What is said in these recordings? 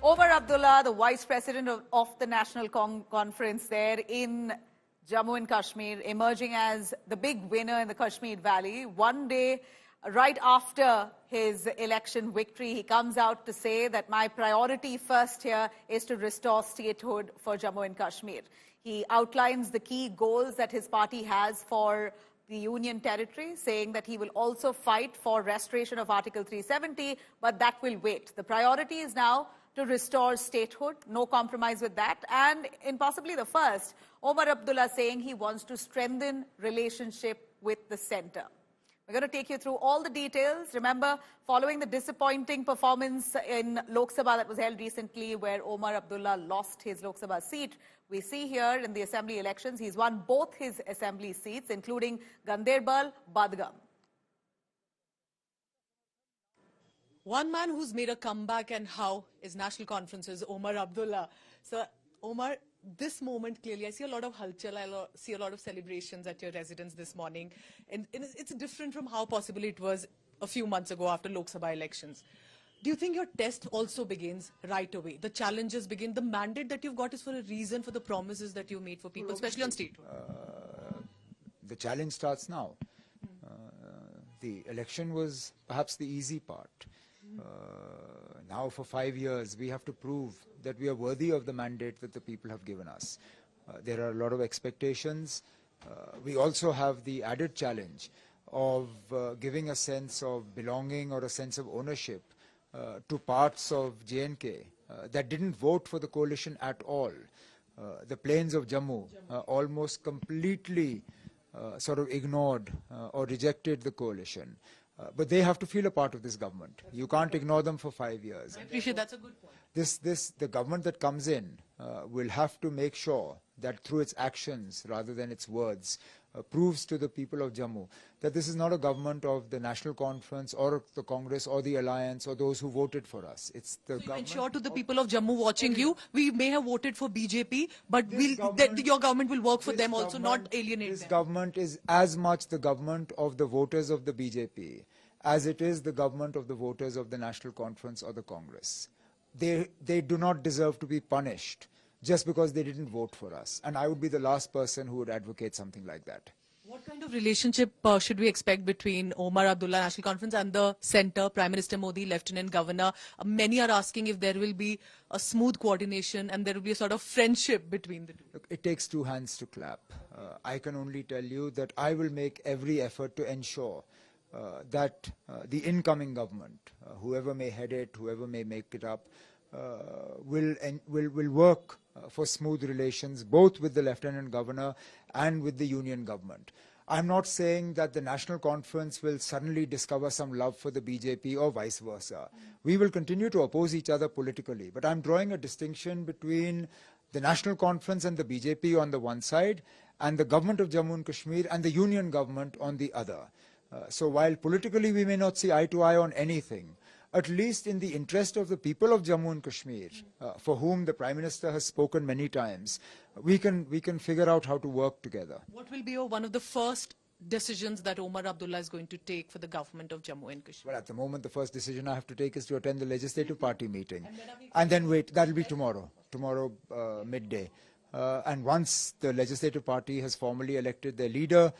Omar Abdullah, the Vice President of the National Conference there in Jammu and Kashmir, emerging as the big winner in the Kashmir Valley. One day, right after his election victory, he comes out to say that my priority first here is to restore statehood for Jammu and Kashmir. He outlines the key goals that his party has for the Union territory, saying that he will also fight for restoration of Article 370, but that will wait. The priority is now to restore statehood, no compromise with that. And in possibly the first, Omar Abdullah saying he wants to strengthen relationship with the centre. We're going to take you through all the details. Remember, following the disappointing performance in Lok Sabha that was held recently, where Omar Abdullah lost his Lok Sabha seat, we see here in the assembly elections, he's won both his assembly seats, including Ganderbal, Badgam. One man who's made a comeback and how is National Conference's Omar Abdullah. So, Omar, this moment clearly, I see a lot of halchal, I see a lot of celebrations at your residence this morning. And it's different from how possibly it was a few months ago after Lok Sabha elections. Do you think your test also begins right away? The challenges begin. The mandate that you've got is for a reason, for the promises that you made for people, especially on statehood. The challenge starts now. The election was perhaps the easy part. Now for 5 years we have to prove that we are worthy of the mandate that the people have given us. There are a lot of expectations. We also have the added challenge of giving a sense of belonging or a sense of ownership to parts of J&K that didn't vote for the coalition at all. The plains of Jammu almost completely sort of ignored or rejected the coalition. But they have to feel a part of this government. You can't ignore them for 5 years. I appreciate that's a good point. The government that comes in will have to make sure that through its actions rather than its words proves to the people of Jammu that this is not a government of the National Conference or the Congress or the Alliance or those who voted for us. It's the government. You ensure to the people of Jammu watching you, we may have voted for BJP, but your government will work for them also, not alienate them. This government is as much the government of the voters of the BJP as it is the government of the voters of the National Conference or the Congress. They do not deserve to be punished just because they didn't vote for us. And I would be the last person who would advocate something like that. What kind of relationship should we expect between Omar Abdullah National Conference and the centre, Prime Minister Modi, Lieutenant Governor? Many are asking if there will be a smooth coordination and there will be a sort of friendship between the two. Look, it takes two hands to clap. I can only tell you that I will make every effort to ensure that the incoming government, whoever may head it, whoever may make it up, will work for smooth relations both with the Lieutenant Governor and with the Union government. I'm not saying that the National Conference will suddenly discover some love for the BJP or vice versa. We will continue to oppose each other politically, but I'm drawing a distinction between the National Conference and the BJP on the one side and the government of Jammu and Kashmir and the Union government on the other. So while politically we may not see eye to eye on anything, at least in the interest of the people of Jammu and Kashmir, for whom the Prime Minister has spoken many times, we can figure out how to work together. What will be one of the first decisions that Omar Abdullah is going to take for the government of Jammu and Kashmir? Well, at the moment, the first decision I have to take is to attend the Legislative Party meeting. And then wait, that'll be tomorrow midday. And once the Legislative Party has formally elected their leader,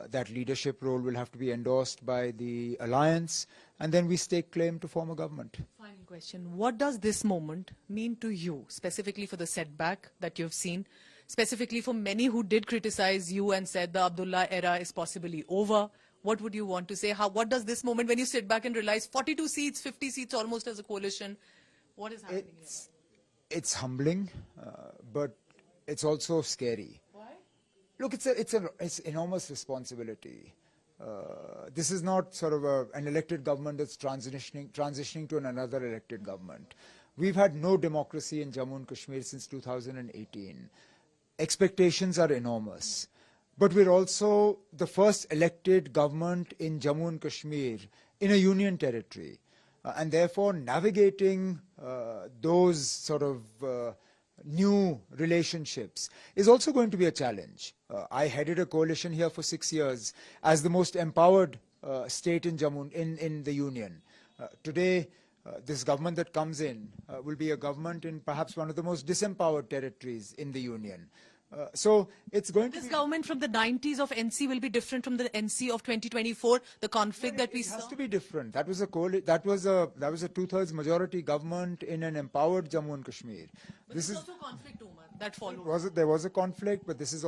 that leadership role will have to be endorsed by the alliance, and then we stake claim to form a government. Final question. What does this moment mean to you, specifically for the setback that you've seen, specifically for many who did criticize you and said the Abdullah era is possibly over? What would you want to say? What does this moment, when you sit back and realize 42 seats, 50 seats almost as a coalition, what is happening here? It's humbling, but it's also scary. Look, it's enormous responsibility. This is not sort of an elected government that's transitioning to another elected government. We've had no democracy in Jammu and Kashmir since 2018. Expectations are enormous. But we're also the first elected government in Jammu and Kashmir in a union territory. And therefore, navigating those sort of new relationships is also going to be a challenge. I headed a coalition here for 6 years as the most empowered state in Jammu, in the union. Today, this government that comes in will be a government in perhaps one of the most disempowered territories in the Union. So it's going to This be... government from the 90s of NC will be different from the NC of 2024, the conflict that we saw? It has to be different. That was a 2/3 majority government in an empowered Jammu and Kashmir. But this is also a conflict, Omar, that followed. There was a conflict, but this is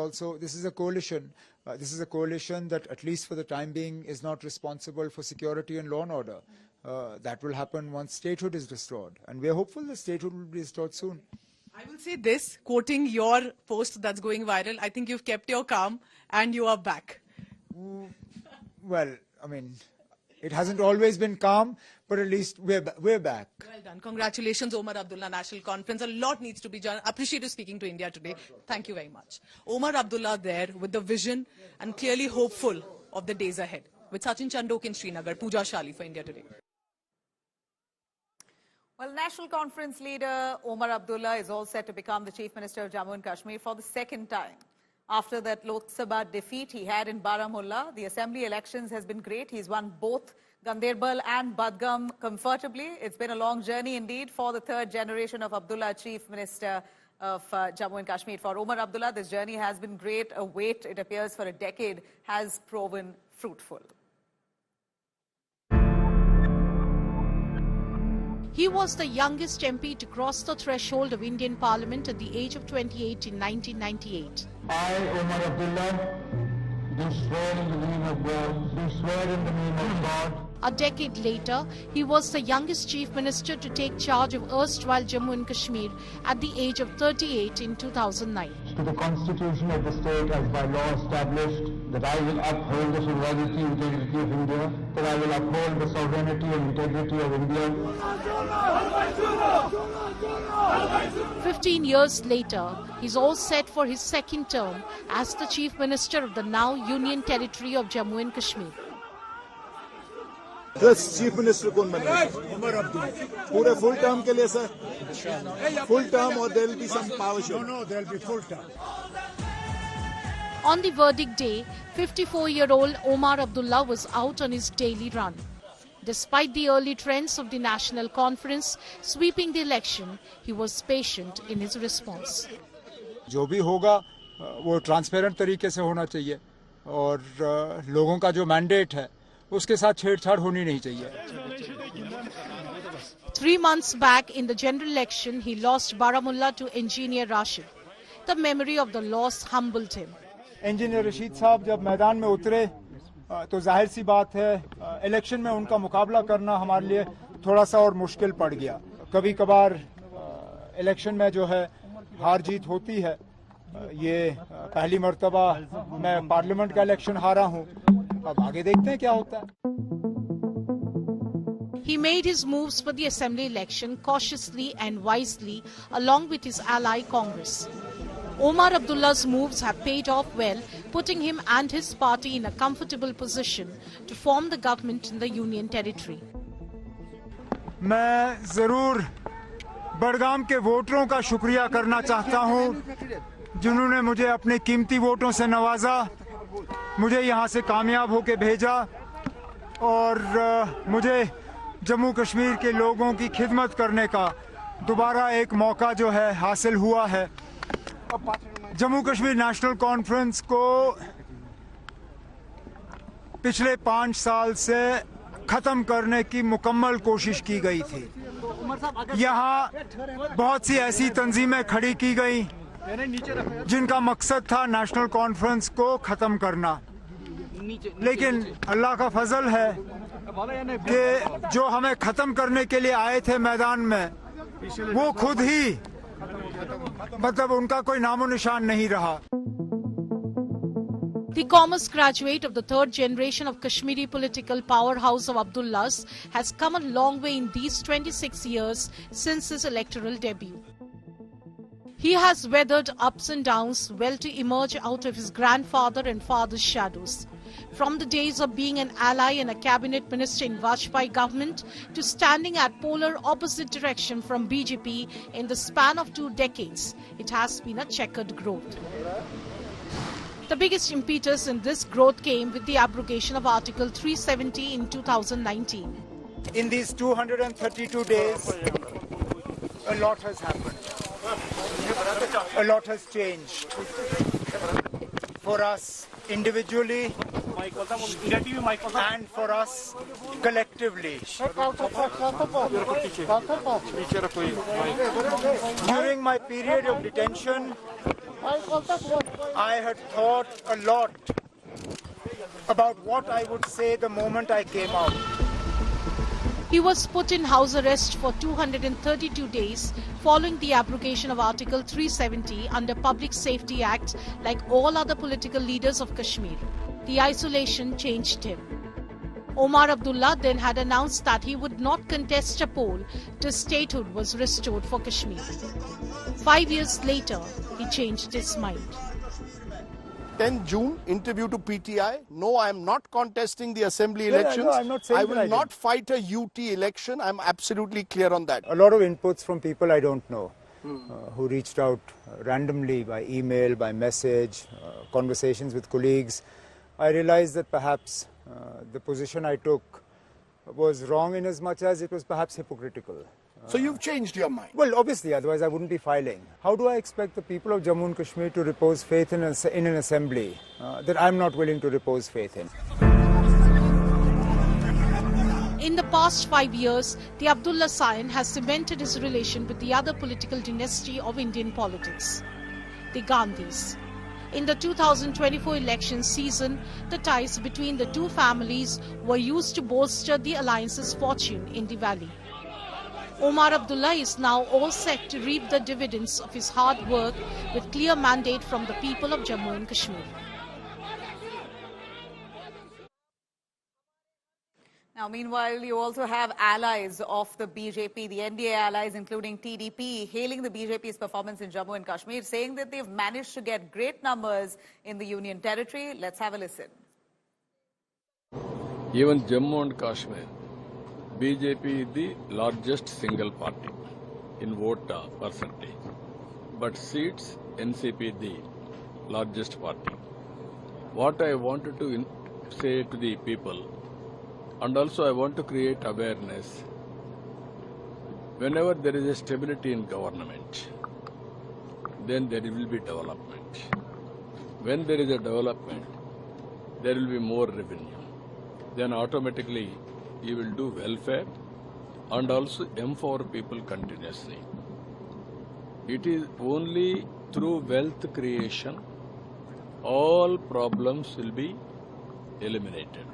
a coalition. This is a coalition that, at least for the time being, is not responsible for security and law and order. That will happen once statehood is restored, and we are hopeful that statehood will be restored soon. I will say this, quoting your post that's going viral, I think you've kept your calm and you are back. Well, I mean, it hasn't always been calm, but at least we're back. Well done. Congratulations, Omar Abdullah, National Conference. A lot needs to be done. Appreciate you speaking to India today. Thank you very much. Omar Abdullah there with the vision and clearly hopeful of the days ahead. With Sachin Chandok in Srinagar, Pooja Shali for India Today. Well, National Conference leader Omar Abdullah is all set to become the Chief Minister of Jammu and Kashmir for the second time. After that Lok Sabha defeat he had in Baramulla, the assembly elections has been great. He's won both Ganderbal and Badgam comfortably. It's been a long journey indeed for the third generation of Abdullah, Chief Minister of Jammu and Kashmir. For Omar Abdullah, this journey has been great. A wait, it appears, for a decade has proven fruitful. He was the youngest MP to cross the threshold of Indian Parliament at the age of 28 in 1998. I, Omar Abdullah, do swear in the name of God, do swear in the name of God. A decade later, he was the youngest Chief Minister to take charge of erstwhile Jammu and Kashmir at the age of 38 in 2009. To the Constitution of the state as by law established, that I will uphold the sovereignty and integrity of India, that I will uphold the sovereignty and integrity of India. 15 years later, he's all set for his second term as the Chief Minister of the now Union Territory of Jammu and Kashmir. This Chief Minister कौन बनेगा? Omar Abdullah. पूरे full term के लिए sir? Full term or there will be some power show? No, there will be full term. On the verdict day, 54-year-old Omar Abdullah was out on his daily run. Despite the early trends of the National Conference sweeping the election, he was patient in his response. जो भी होगा वो transparent तरीके से होना चाहिए और लोगों का जो मैंडेट है उसके साथ छेड़छाड़ होनी नहीं चाहिए. 3 months back in the general election, he lost Baramulla to Engineer Rashid. The memory of the loss humbled him. Engineer Rashid साहब जब मैदान में उतरे तो जाहिर सी बात है इलेक्शन में उनका मुकाबला करना हमारे लिए थोड़ा सा और मुश्किल पड़ गया. कभी कभार इलेक्शन में जो है हार जीत होती है. ये पहली मर्तबा मैं पार्लियामेंट का इलेक्शन हारा हूं. अब आगे देखते हैं क्या होता है. He made his moves for the assembly election cautiously and wisely along with his ally Congress. Omar Abdullah's moves have paid off well, putting him and his party in a comfortable position to form the government in the Union Territory. मैं जरूर बड़गाम के वोटरों का शुक्रिया करना चाहता हूं जिन्होंने मुझे अपने कीमती वोटों से नवाजा, मुझे यहां से कामयाब होकर भेजा और मुझे जम्मू कश्मीर के लोगों की खिदमत करने का दोबारा एक मौका जो है हासिल हुआ है. जम्मू कश्मीर नेशनल कॉन्फ्रेंस को पिछले 5 साल से खत्म करने की मुकम्मल कोशिश की गई थी. यहाँ बहुत सी ऐसी तंजीमें खड़ी की गई जिनका मकसद था नेशनल कॉन्फ्रेंस को खत्म करना, लेकिन अल्लाह का फजल है कि जो हमें खत्म करने के लिए आए थे मैदान में वो खुद ही मतलब उनका कोई नामो निशान नहीं रहा. The commerce graduate of the third generation of Kashmiri political powerhouse of Abdullahs has come a long way in these 26 years since his electoral debut. He has weathered ups and downs well to emerge out of his grandfather and father's shadows. From the days of being an ally and a cabinet minister in Vajpayee government to standing at polar opposite direction from BJP in the span of 2 decades, it has been a checkered growth. The biggest impetus in this growth came with the abrogation of Article 370 in 2019. In these 232 days, a lot has happened. A lot has changed. For us individually and for us collectively. During my period of detention, I had thought a lot about what I would say the moment I came out. He was put in house arrest for 232 days following the abrogation of Article 370 under Public Safety Act like all other political leaders of Kashmir. The isolation changed him. Omar Abdullah then had announced that he would not contest a poll till statehood was restored for Kashmir. 5 years later, he changed his mind. 10 June, interview to PTI. No, I am not contesting the assembly elections. No, I'm not saying I will not fight a UT election. I'm absolutely clear on that. A lot of inputs from people I don't know who reached out randomly by email, by message, conversations with colleagues. I realized that perhaps the position I took was wrong in as much as it was perhaps hypocritical. So you've changed your mind. Well, obviously, otherwise I wouldn't be filing. How do I expect the people of Jammu and Kashmir to repose faith in an assembly that I'm not willing to repose faith in? In the past 5 years, the Abdullah scion has cemented his relation with the other political dynasty of Indian politics, the Gandhis. In the 2024 election season, the ties between the two families were used to bolster the alliance's fortune in the valley. Omar Abdullah is now all set to reap the dividends of his hard work with clear mandate from the people of Jammu and Kashmir. Now, meanwhile, you also have allies of the BJP, the NDA allies, including TDP, hailing the BJP's performance in Jammu and Kashmir, saying that they've managed to get great numbers in the Union Territory. Let's have a listen. Even Jammu and Kashmir, BJP is the largest single party in vote percentage, but seats NCP the largest party. What I wanted to say to the people, and also I want to create awareness, whenever there is a stability in government, then there will be development. When there is a development, there will be more revenue. Then automatically you will do welfare and also empower people continuously. It is only through wealth creation all problems will be eliminated.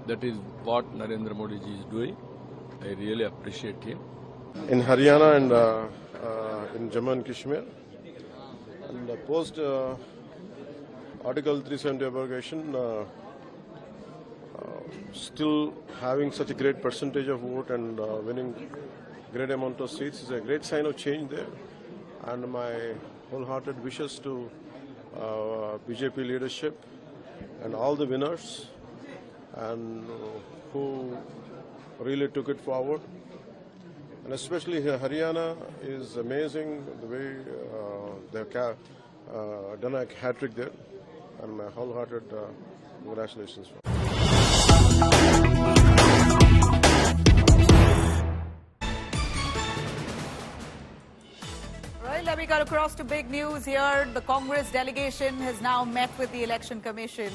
That is what Narendra Modi ji is doing. I really appreciate him. In Haryana and in Jammu and Kashmir, and post Article 370 abrogation, still having such a great percentage of vote and winning great amount of seats is a great sign of change there. And my wholehearted wishes to BJP leadership and all the winners and who really took it forward. And especially Haryana is amazing the way they've done a hat-trick there. And my wholehearted congratulations. Right, let me cut across to big news here. The Congress delegation has now met with the Election Commission.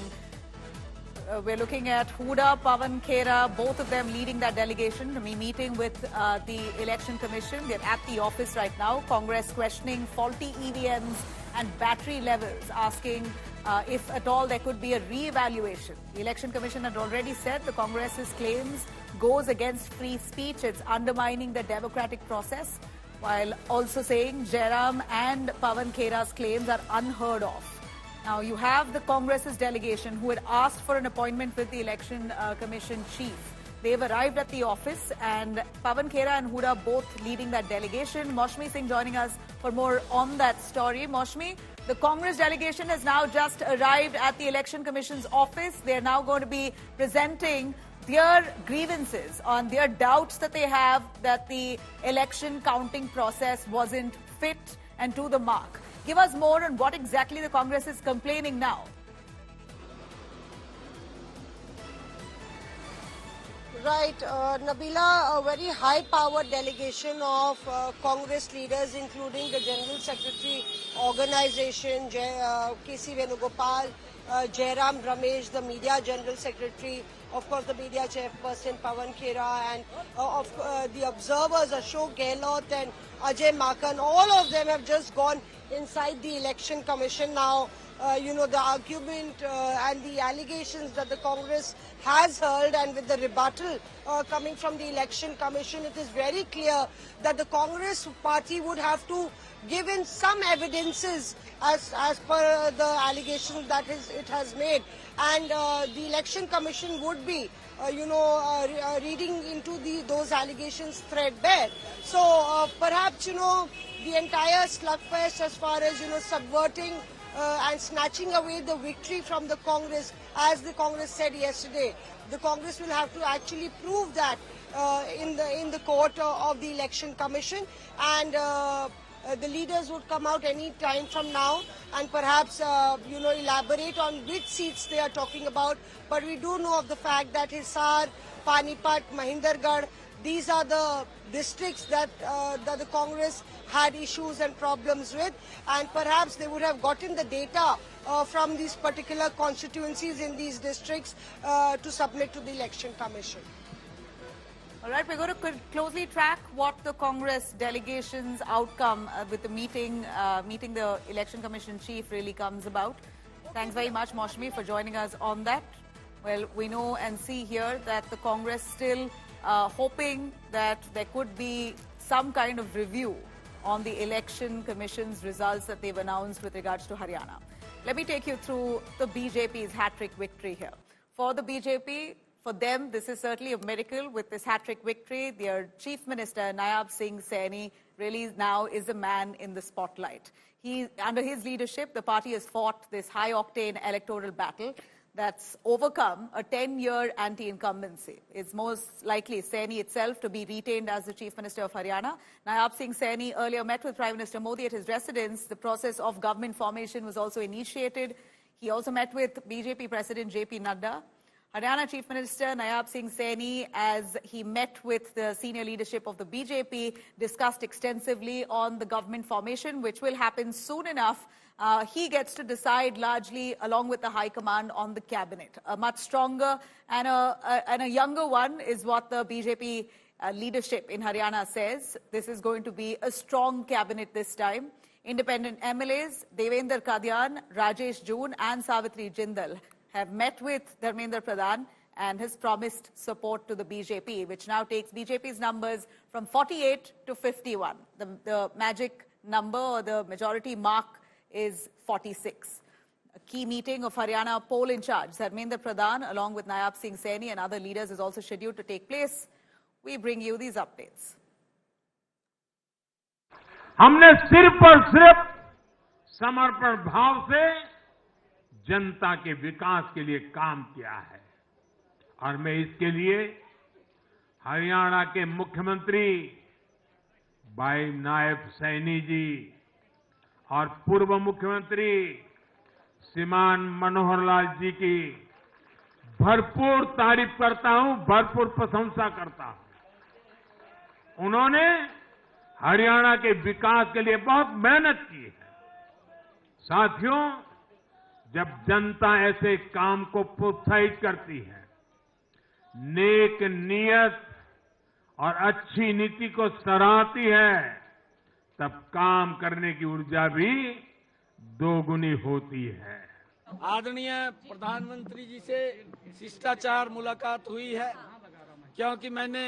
We're looking at Huda, Pawan Khera, both of them leading that delegation. Meeting with the Election Commission. They're at the office right now. Congress questioning faulty EVMs and battery levels, asking if at all there could be a re-evaluation. The Election Commission had already said the Congress's claims goes against free speech. It's undermining the democratic process, while also saying Jairam and Pawan Khera's claims are unheard of. Now, you have the Congress's delegation who had asked for an appointment with the Election Commission chief. They've arrived at the office, and Pawan Khera and Huda both leading that delegation. Moshmi Singh joining us for more on that story. Moshmi, the Congress delegation has now just arrived at the Election Commission's office. They're now going to be presenting their grievances on their doubts that they have that the election counting process wasn't fit and to the mark. Give us more on what exactly the Congress is complaining now. Right, Nabila, a very high-powered delegation of Congress leaders, including the General Secretary Organization, K.C. Venugopal, Jairam Ramesh, the Media General Secretary, of course the Media Chairperson Pawan Khera, and the observers Ashok Gehlot and Ajay Makan, all of them have just gone inside the Election Commission now. The argument and the allegations that the Congress has hurled, and with the rebuttal coming from the Election Commission, it is very clear that the Congress party would have to give in some evidences as per the allegations that it has made, and the Election Commission would be reading into those allegations threadbare. So perhaps the entire slugfest as far as subverting and snatching away the victory from the Congress, as the Congress said yesterday, the Congress will have to actually prove that in the court of the Election Commission, and the leaders would come out any time from now and perhaps elaborate on which seats they are talking about. But we do know of the fact that Hisar, Panipat, Mahindergarh, these are the districts that the Congress had issues and problems with, and perhaps they would have gotten the data from these particular constituencies in these districts to submit to the Election Commission. All right, we're going to closely track what the Congress delegation's outcome with the meeting the Election Commission chief really comes about. Thanks very much, Maushami, for joining us on that. Well, we know and see here that the Congress still hoping that there could be some kind of review on the Election Commission's results that they've announced with regards to Haryana. Let me take you through the BJP's hat-trick victory here. For the BJP, for them, this is certainly a miracle with this hat-trick victory. Their Chief Minister, Nayab Singh Saini, really now is a man in the spotlight. Under his leadership, the party has fought this high-octane electoral battle that's overcome a 10-year anti-incumbency. It's most likely Saini itself to be retained as the Chief Minister of Haryana. Nayab Singh Saini earlier met with Prime Minister Modi at his residence. The process of government formation was also initiated. He also met with BJP President JP Nadda. Haryana Chief Minister Nayab Singh Saini, as he met with the senior leadership of the BJP, discussed extensively on the government formation, which will happen soon enough. He gets to decide largely, along with the High Command, on the cabinet. A much stronger and a younger one is what the BJP leadership in Haryana says. This is going to be a strong cabinet this time. Independent MLAs, Devendra Kadyan, Rajesh Joon and Savitri Jindal have met with Dharmendra Pradhan and has promised support to the BJP, which now takes BJP's numbers from 48 to 51. The magic number, or the majority mark, is 46. A key meeting of Haryana poll in charge, Dharmendra Pradhan, along with Nayab Singh Saini and other leaders, is also scheduled to take place. We bring you these updates. हमने सिर्फ और सिर्फ समर्पण भाव से जनता के विकास के लिए काम किया है, और मैं इसके लिए हरियाणा के मुख्यमंत्री भाई नायब सैनी जी और पूर्व मुख्यमंत्री श्रीमान मनोहर लाल जी की भरपूर तारीफ करता हूं, भरपूर प्रशंसा करता हूं। उन्होंने हरियाणा के विकास के लिए बहुत मेहनत की है। साथियों, जब जनता ऐसे काम को प्रोत्साहित करती है, नेक नियत और अच्छी नीति को सराहती है, तब काम करने की ऊर्जा भी दोगुनी होती है। आदरणीय प्रधानमंत्री जी से शिष्टाचार मुलाकात हुई है, क्योंकि मैंने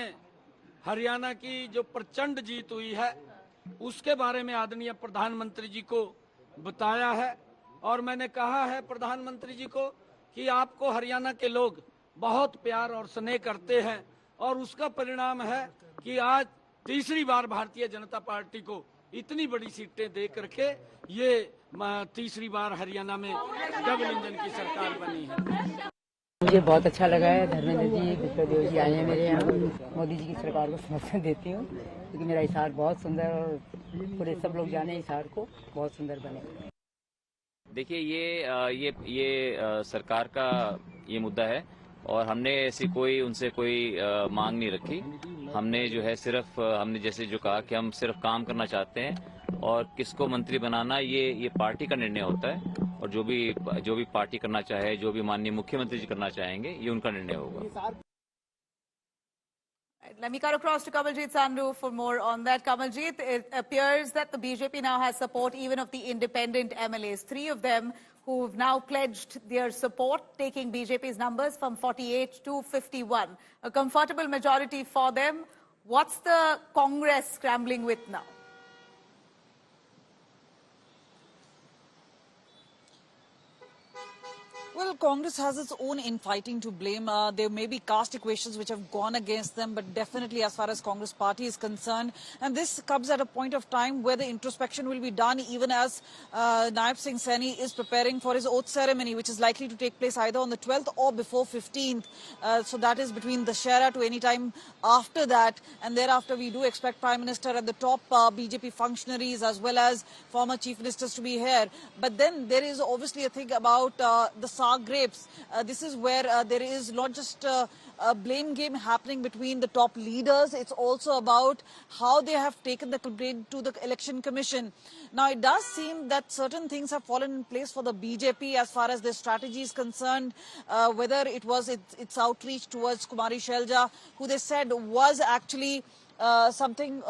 हरियाणा की जो प्रचंड जीत हुई है उसके बारे में आदरणीय प्रधानमंत्री जी को बताया है, और मैंने कहा है प्रधानमंत्री जी को कि आपको हरियाणा के लोग बहुत प्यार और स्नेह करते हैं, और उसका परिणाम है कि आज तीसरी बार भारतीय जनता पार्टी को इतनी बड़ी सीटें दे करके ये तीसरी बार हरियाणा में डबल इंजन की सरकार बनी है। मुझे बहुत अच्छा लगा है। धर्मेंद्र जी, विश्वदेव जी आए हैं मेरे यहाँ। मोदी जी की सरकार को समर्थन देती हूँ, क्योंकि मेरा हिसार बहुत सुंदर, और पूरे सब लोग जाने हिसार को बहुत सुंदर बने। देखिए, ये सरकार का ये मुद्दा है और हमने ऐसी कोई उनसे कोई मांग नहीं रखी। हमने जो है सिर्फ हमने जैसे जो कहा कि हम सिर्फ काम करना चाहते हैं और किसको मंत्री बनाना ये पार्टी का निर्णय होता है और जो भी पार्टी करना चाहे, जो भी माननीय मुख्यमंत्री जी करना चाहेंगे, ये उनका निर्णय होगा। Let me cut across to Kamaljeet Sandhu for more on that. Kamaljeet, it appears that the BJP now has support even of the independent MLAs. 3 of them who've now pledged their support, taking BJP's numbers from 48 to 51. A comfortable majority for them. What's the Congress scrambling with now? Well, Congress has its own infighting to blame. There may be caste equations which have gone against them, but definitely as far as Congress party is concerned. And this comes at a point of time where the introspection will be done even as Naib Singh Saini is preparing for his oath ceremony, which is likely to take place either on the 12th or before 15th. So that is between the Dussehra to any time after that. And thereafter, we do expect Prime Minister and the top BJP functionaries as well as former chief ministers to be here. But then there is obviously a thing about the grapes. This is where there is not just a blame game happening between the top leaders. It's also about how they have taken the complaint to the Election Commission. Now, it does seem that certain things have fallen in place for the BJP as far as their strategy is concerned, whether it was its outreach towards Kumari Shelja, who they said was actually something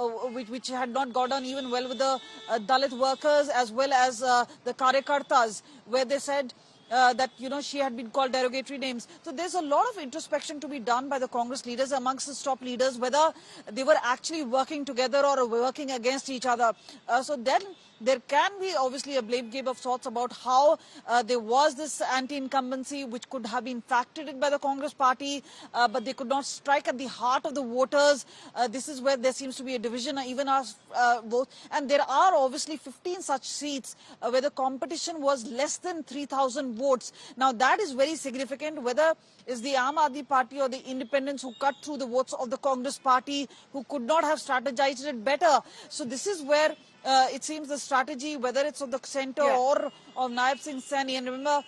which had not gone on even well with the Dalit workers as well as the Karyakartas, where they said that, she had been called derogatory names. So there's a lot of introspection to be done by the Congress leaders amongst the top leaders, whether they were actually working together or working against each other. So then there can be obviously a blame game of sorts about how there was this anti-incumbency which could have been factored in by the Congress party, but they could not strike at the heart of the voters. This is where there seems to be a division even as vote. And there are obviously 15 such seats where the competition was less than 3,000 votes. Now that is very significant, whether it's the Aam Aadmi party or the independents who cut through the votes of the Congress party, who could not have strategized it better. So this is where it seems the strategy, whether it's of the centre or of Naib Singh Saini, and remember,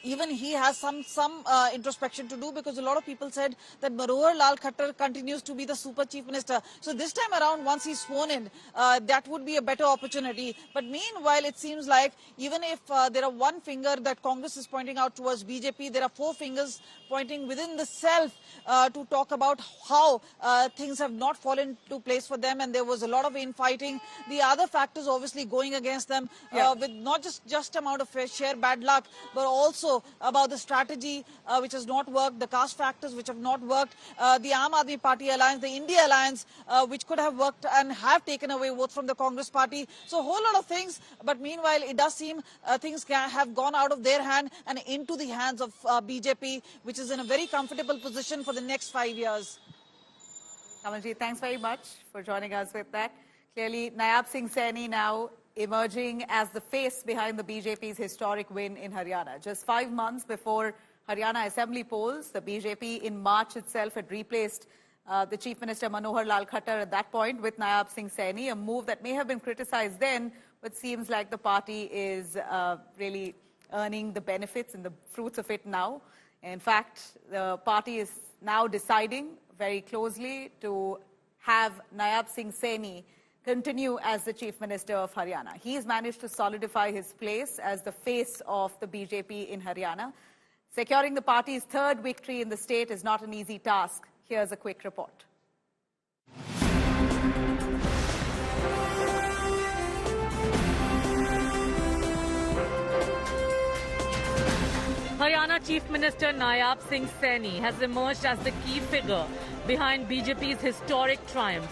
even he has some introspection to do, because a lot of people said that Manohar Lal Khattar continues to be the super chief minister. So this time around, once he's sworn in, that would be a better opportunity. But meanwhile, it seems like even if there are one finger that Congress is pointing out towards BJP, there are 4 fingers pointing within the self to talk about how things have not fallen into place for them, and there was a lot of infighting. The other factors obviously going against them with not just amount of sheer bad luck, but also about the strategy which has not worked, the caste factors which have not worked, the Aam Aadmi Party alliance, the India alliance, which could have worked and have taken away votes from the Congress party. So a whole lot of things, but meanwhile it does seem things have gone out of their hand and into the hands of BJP, which is in a very comfortable position for the next 5 years. Kamaljeet, thanks very much for joining us with that. Clearly, Naib Singh Saini now emerging as the face behind the BJP's historic win in Haryana. Just 5 months before Haryana Assembly polls, the BJP in March itself had replaced the Chief Minister Manohar Lal Khattar at that point with Naib Singh Saini, a move that may have been criticized then, but seems like the party is really earning the benefits and the fruits of it now. In fact, the party is now deciding very closely to have Naib Singh Saini continue as the Chief Minister of Haryana. He's managed to solidify his place as the face of the BJP in Haryana. Securing the party's 3rd victory in the state is not an easy task. Here's a quick report. Haryana Chief Minister Naib Singh Saini has emerged as the key figure behind BJP's historic triumph,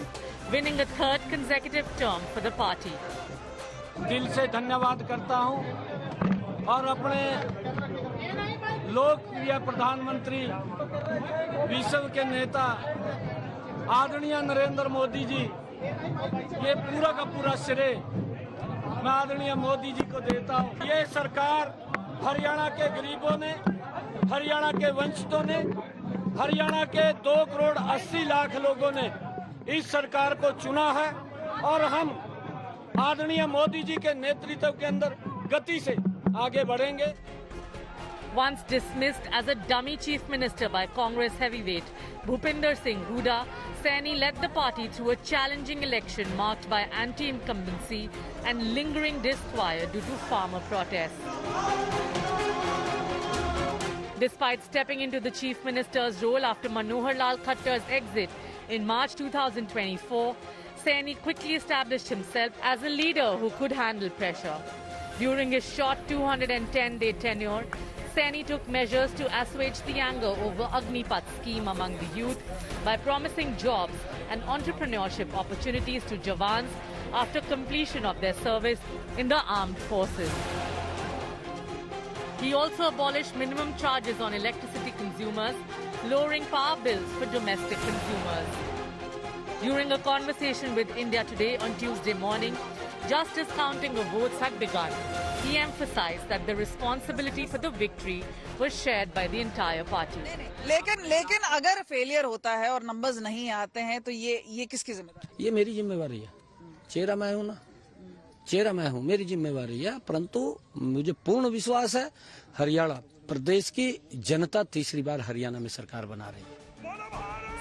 winning a 3rd consecutive term for the party. दिल से धन्यवाद करता हूं और अपने लोकप्रिय प्रधानमंत्री विश्व के नेता आदरणीय नरेंद्र मोदी जी, ये पूरा का पूरा श्रेय मैं आदरणीय मोदी जी को देता हूं। ये सरकार हरियाणा के गरीबों ने, हरियाणा के वंचितों ने, हरियाणा के 2 करोड़ 80 लाख लोगों ने इस सरकार को चुना है और हम आदरणीय मोदी जी के नेतृत्व के अंदर गति से आगे बढ़ेंगे। Once dismissed as a dummy chief minister by Congress heavyweight Bhupinder Singh Hooda, Saini led the party through a challenging election marked by anti-incumbency and lingering disquiet due to farmer protests. Despite stepping into the chief minister's role after Manohar Lal Khattar's exit in March 2024, Saini quickly established himself as a leader who could handle pressure. During his short 210-day tenure, Saini took measures to assuage the anger over Agnipath scheme among the youth by promising jobs and entrepreneurship opportunities to Jawans after completion of their service in the armed forces. He also abolished minimum charges on electricity consumers, lowering power bills for domestic consumers. During a conversation with India Today on Tuesday morning, just as counting of votes had begun, he emphasized that the responsibility for the victory was shared by the entire party. लेकिन अगर failure होता है और numbers नहीं आते हैं तो ये किसकी जिम्मेदारी? ये मेरी जिम्मेवारी है। चेहरा मैं हूँ ना, चेहरा मैं हूँ, मेरी जिम्मेवारी है। परंतु मुझे पूर्ण विश्वास है हरियाणा प्रदेश की जनता तीसरी बार हरियाणा में सरकार बना रही है।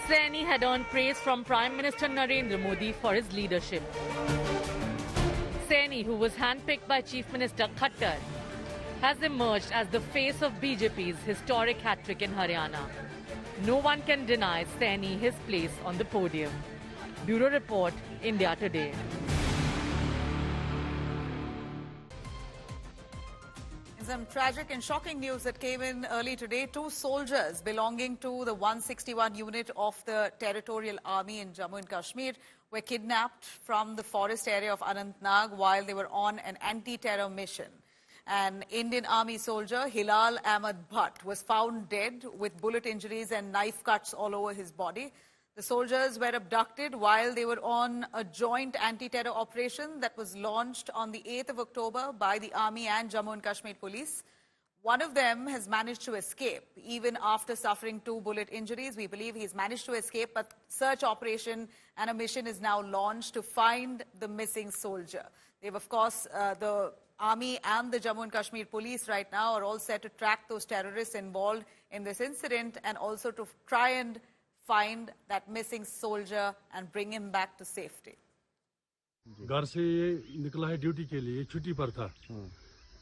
Saini had earned praise from Prime Minister Narendra Modi for his leadership. Saini, who was handpicked by Chief Minister Khattar, has emerged as the face of BJP's historic hat-trick in Haryana. No one can deny Saini his place on the podium. Bureau Report, India Today. Some tragic and shocking news that came in early today. 2 soldiers belonging to the 161 unit of the Territorial Army in Jammu and Kashmir were kidnapped from the forest area of Anantnag while they were on an anti-terror mission. An Indian Army soldier, Hilal Ahmed Bhatt, was found dead with bullet injuries and knife cuts all over his body. The soldiers were abducted while they were on a joint anti-terror operation that was launched on the 8th of October by the Army and Jammu and Kashmir Police. One of them has managed to escape, even after suffering 2 bullet injuries. We believe he's managed to escape, but search operation and a mission is now launched to find the missing soldier. They've, of course, the Army and the Jammu and Kashmir Police right now are all set to track those terrorists involved in this incident and also to try and find that missing soldier and bring him back to safety. घर से ये निकला है duty के लिए, छुट्टी पर था।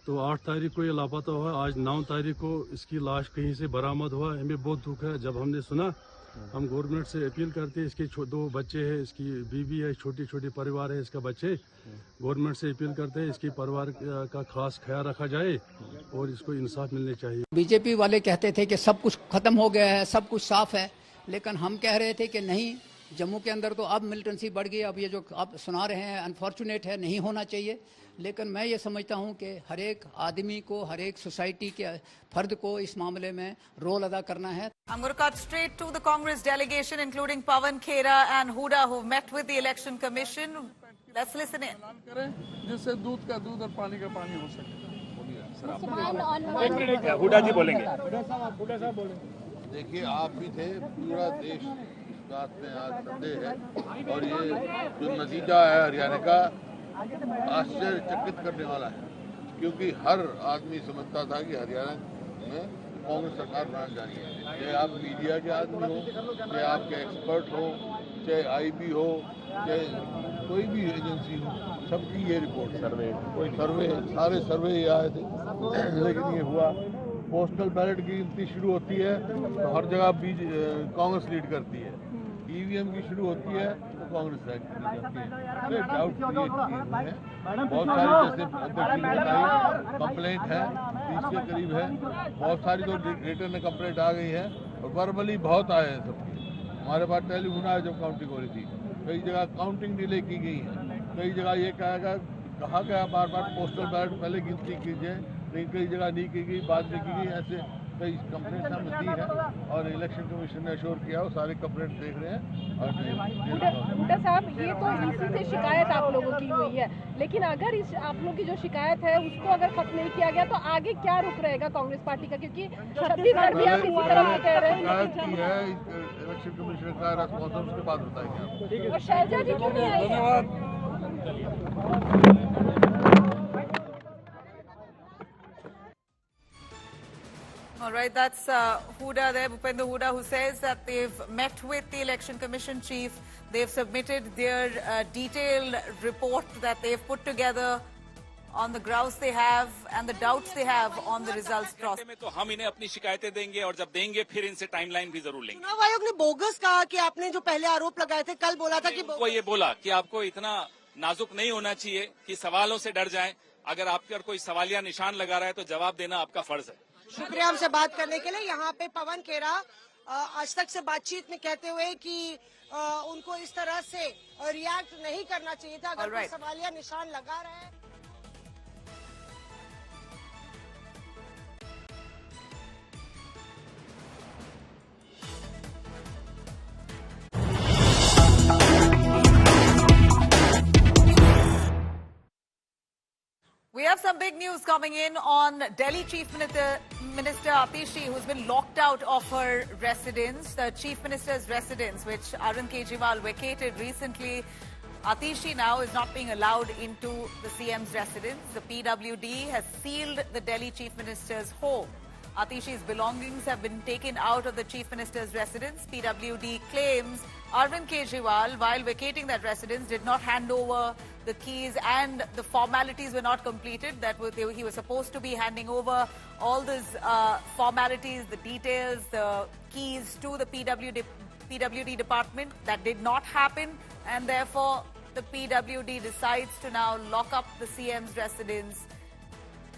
तो 8 तारीख को ये लापता हुआ, आज 9 तारीख को इसकी लाश कहीं से बरामद हुआ। हमें बहुत दुख है। जब हमने सुना, हम गवर्नमेंट से अपील करते हैं, इसके 2 बच्चे हैं, इसकी बीवी है, छोटी परिवार है इसका बच्चे। गवर्नमेंट से अपील करते हैं इसके परिवार का खास ख्याल रखा जाए और इसको इंसाफ मिलने चाहिए। बीजेपी वाले कहते थे कि सब कुछ खत्म हो गया है, सब कुछ साफ है, लेकिन हम कह रहे थे कि नहीं, जम्मू के अंदर तो अब मिलिटेंसी बढ़ गई। अब ये जो आप सुना रहे हैं अनफॉर्चुनेट है, नहीं होना चाहिए। लेकिन मैं ये समझता हूँ कि हर एक आदमी को, हर एक सोसाइटी के फर्द को इस मामले में रोल अदा करना है। I'm going to cut straight to the Congress delegation, including Pawan Khera and Hooda, who met with the Election Commission. Let's listen in. जिससे दूध का दूध और पानी का पानी हो सके। हुडा जी बोलेंगे। देखिए, आप भी थे, पूरा देश इस बात में आज संदेह है और ये जो नतीजा है हरियाणा का आश्चर्यचकित करने वाला है, क्योंकि हर आदमी समझता था कि हरियाणा में कांग्रेस सरकार बनाने जा रही है। चाहे आप मीडिया के आदमी हो, चाहे आपके एक्सपर्ट हो, चाहे आईबी हो, चाहे कोई भी एजेंसी हो, सबकी ये रिपोर्ट सर्वे सारे सर्वे ये आए थे, लेकिन ये हुआ। पोस्टल बैलेट की गिनती शुरू होती है तो हर जगह कांग्रेस लीड करती है, ईवीएम की शुरू होती है तो कांग्रेस लीड करती है। डाउट क्रिएट किए हुए हैं बहुत सारी, जैसे अध्यक्ष ने बताई कंप्लेंट है 30 के करीब है, बहुत सारी तो रिटर्न कंप्लेंट आ गई है और वर्बली बहुत आए हैं सबके। हमारे पास टेलीफोन आया जब काउंटिंग हो रही थी, कई जगह काउंटिंग डिले की गई है, कई जगह ये कहा गया बार पोस्टल बैलेट पहले गिनती कीजिए, लेकिन कई जगह नहीं की गई, बाद में की गई। ऐसे कई कंप्लेंट हमें दी है और इलेक्शन कमीशन ने अश्योर किया वो सारे कंप्लेंट देख रहे हैं। और बूटा साहब, ये तो इसी से शिकायत आप लोगों की हुई है, लेकिन अगर आप लोगों की जो शिकायत है उसको अगर खत्म नहीं किया गया तो आगे क्या रुख रहेगा कांग्रेस पार्टी का? क्योंकि छत्तीसगढ़ भी आप इसी तरह से कह रहे हैं। शिकायत की है इलेक्शन कमीशन का रेस्पॉन्स, उसके बाद बताएंगे आप। शैलजा जी क्यों नहीं आई है? right, that's Huda there, Bhupender Huda, who says that they've met with the Election Commission chief. They've submitted their detailed report that they've put together on the grounds they have and the doubts they have on the results process. तो हम इन्हें अपनी शिकायतें देंगे और जब देंगे फिर इनसे टाइमलाइन भी जरूर लेंगे। चुनाव आयोग ने बोगस कहा कि आपने जो पहले आरोप लगाए थे, कल बोला था कि वो ये बोला कि आपको इतना नाजुक नहीं होना चाहिए कि सवालों से डर जाएं। अगर आप पर कोई सवालिया निशान लगा रहा है तो जवाब देना आपका फर्ज है। शुक्रिया हमसे बात करने के लिए। यहाँ पे पवन खेरा आज तक से बातचीत में कहते हुए कि उनको इस तरह से रिएक्ट नहीं करना चाहिए था अगर कोई सवालिया निशान लगा रहा है। We have some big news coming in on Delhi Chief Minister Atishi, who's been locked out of her residence, the Chief Minister's residence, which Arvind Kejriwal vacated recently. Atishi now is not being allowed into the CM's residence. The PWD has sealed the Delhi Chief Minister's home. Atishi's belongings have been taken out of the Chief Minister's residence. PWD claims Arvind Kejriwal, while vacating that residence, did not hand over the keys and the formalities were not completed. He was supposed to be handing over all these formalities, the details, the keys to the PWD department. That did not happen, and therefore the PWD decides to now lock up the CM's residence.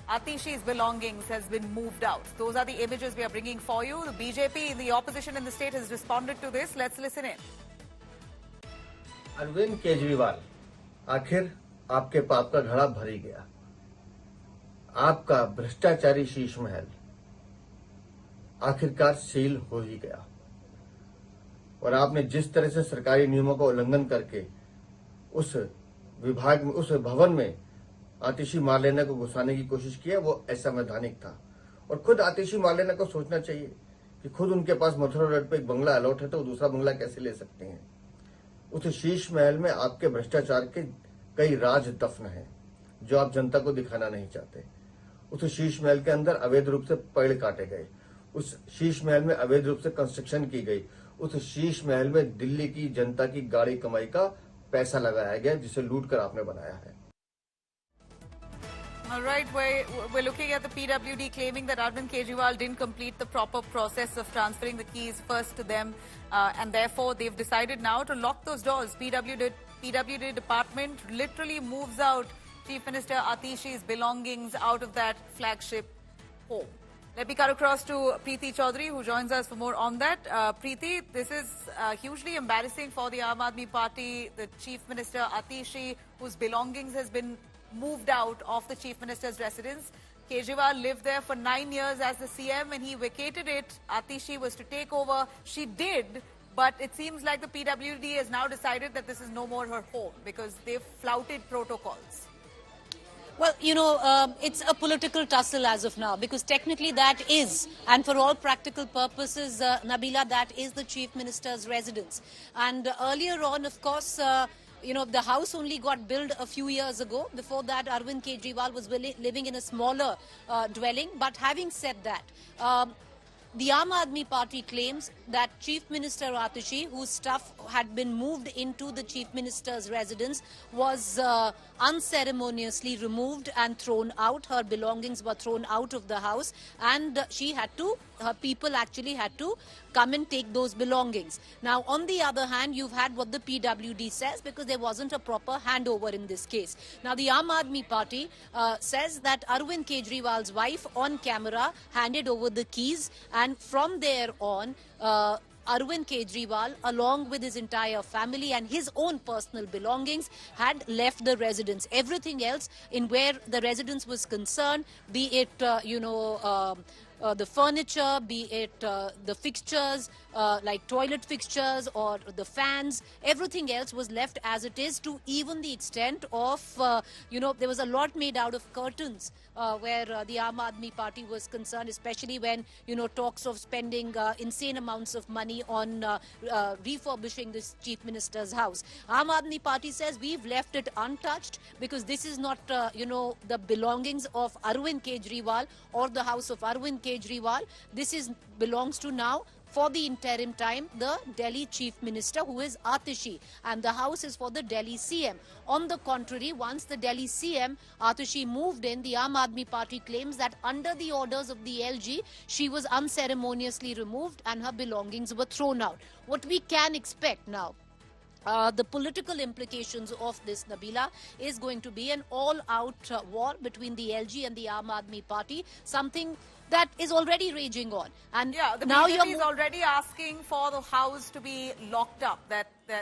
Atishi's belongings has been moved out. Those are the images we are bringing for you. The BJP, the opposition in the state, has responded to this. Let's listen in. Arvind Kejriwal, आखिर आपके पाप का घड़ा भर ही गया। आपका भ्रष्टाचारी शीश महल आखिरकार सील हो ही गया और आपने जिस तरह से सरकारी नियमों का उल्लंघन करके उस विभाग में, उस भवन में आतिशी मार्लेना को घुसाने की कोशिश की है, वो असंवैधानिक था। और खुद आतिशी मार्लेना को सोचना चाहिए कि खुद उनके पास मथुरा रोड पे एक बंगला अलॉट है तो दूसरा बंगला कैसे ले सकते हैं। उस शीश महल में आपके भ्रष्टाचार के कई राज दफन हैं जो आप जनता को दिखाना नहीं चाहते। उस शीश महल के अंदर अवैध रूप से पेड़ काटे गए, उस शीश महल में अवैध रूप से कंस्ट्रक्शन की गई, उस शीश महल में दिल्ली की जनता की गाड़ी कमाई का पैसा लगाया गया जिसे लूट कर आपने बनाया है। All right, we're looking at the PWD claiming that Arvind Kejriwal didn't complete the proper process of transferring the keys first to them, and therefore they've decided now to lock those doors. PWD department literally moves out Chief Minister Atishi's belongings out of that flagship home. Let me cut across to Preeti Chaudhary, who joins us for more on that. Preeti, this is hugely embarrassing for the Aam Aadmi Party. The Chief Minister Atishi, whose belongings has been moved out of the Chief Minister's residence. Kejriwal lived there for 9 years as the CM and he vacated it. Atishi was to take over. She did, but it seems like the PWD has now decided that this is no more her home because they've flouted protocols. Well, you know, it's a political tussle as of now because technically that is, and for all practical purposes, Nabila, that is the Chief Minister's residence. And earlier on, of course, you know, the house only got built a few years ago. Before that, Arvind Kejriwal was living in a smaller dwelling. But having said that, the Aam Aadmi Party claims that Chief Minister Atishi, whose stuff had been moved into the Chief Minister's residence, was unceremoniously removed and thrown out. Her belongings were thrown out of the house and she had to, her people actually had to come and take those belongings. Now, on the other hand, you've had what the PWD says because there wasn't a proper handover in this case. Now, the Aam Aadmi Party says that Arvind Kejriwal's wife on camera handed over the keys, and from there on, Arvind Kejriwal, along with his entire family and his own personal belongings, had left the residence. Everything else in where the residence was concerned, be it, the furniture, be it the fixtures, like toilet fixtures or the fans, everything else was left as it is, to even the extent of, there was a lot made out of curtains where the Aam Aadmi Party was concerned, especially when, talks of spending insane amounts of money on refurbishing this Chief Minister's house. Aam Aadmi Party says we've left it untouched because this is not, the belongings of Arvind Kejriwal or the house of Arvind Kejriwal. Kejriwal. This belongs to now, for the interim time, the Delhi Chief Minister, who is Atishi, and the house is for the Delhi CM. On the contrary, once the Delhi CM, Atishi, moved in, the Aam Aadmi Party claims that under the orders of the LG, she was unceremoniously removed and her belongings were thrown out. What we can expect now, the political implications of this, Nabila, is going to be an all-out war between the LG and the Aam Aadmi Party, something that is already raging on. And yeah, the now BJP is already asking for the house to be locked up.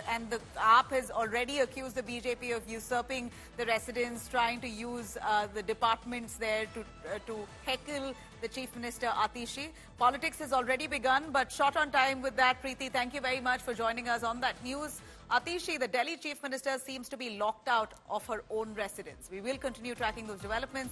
And the AAP has already accused the BJP of usurping the residence, trying to use the departments there to heckle the Chief Minister Atishi. Politics has already begun, but short on time with that. Preeti, thank you very much for joining us on that news. Atishi, the Delhi Chief Minister, seems to be locked out of her own residence. We will continue tracking those developments.